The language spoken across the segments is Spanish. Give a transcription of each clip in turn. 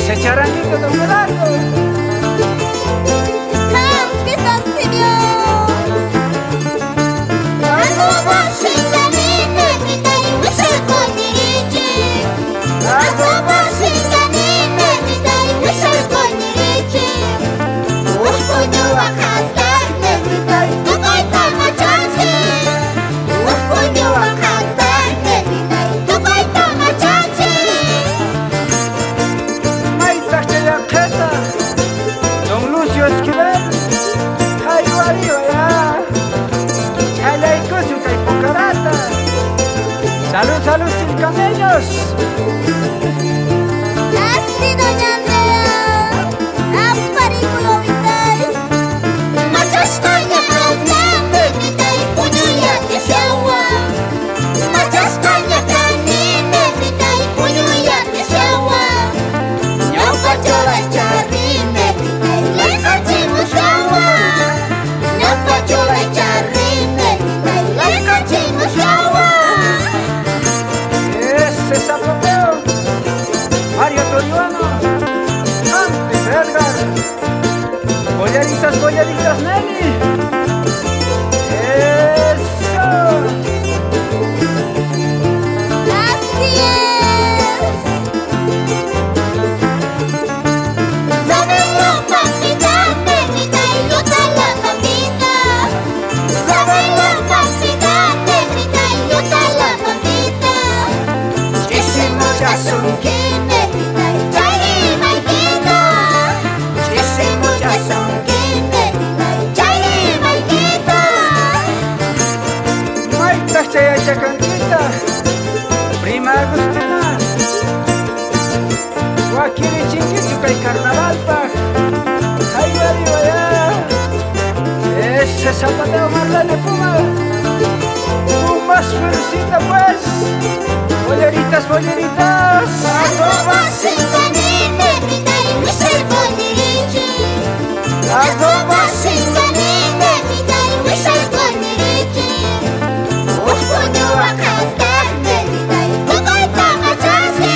ese charanguito tan largo. Salud, salud, sin camellos. Así, doña Andrea. Aparículo vital. Machas caña cantando, vital, puño y atesiagua. Machas caña canina, vital, puño y atesiagua. Yo pachola charrine, vital, le cachimos agua. Yo pachola charrine, vital, le cachimos agua. Zapateo, Mario Toriano, antes Edgar, bolleritas, bolleritas, Nelly. Eso. Así es. Sábelo, papita, negrita, y yo te la papita. Sábelo, papita, negrita, y yo te la papita. Son que negrita y chayri maikita. Chisimucha son que negrita y chayri maikita. Maita chaya chacanquita, prima Agustina. Guaquiri chinguichu kay carnaval pa. Ay, vaya. Ese zapateo Marlene Puma. Pumas felicita pues. Bolleritas, bolleritas. Arroba singani negrita y whistle bollerichi. Arroba singani negrita y whistle bollerichi. Puño a cantar negrita y toca y tamachaste.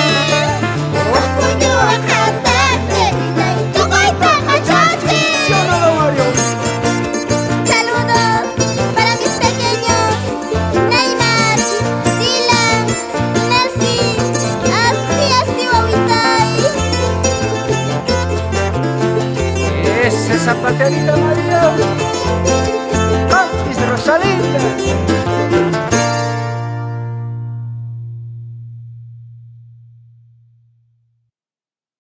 Puño a cantar negrita y toca y tamachaste. ¿Sí o no, don Mario? Saludos para mis pequeños Neymar, Dylan, Messi, así Bobitay. Ese zapaterito Mario. Antes Rosalinda.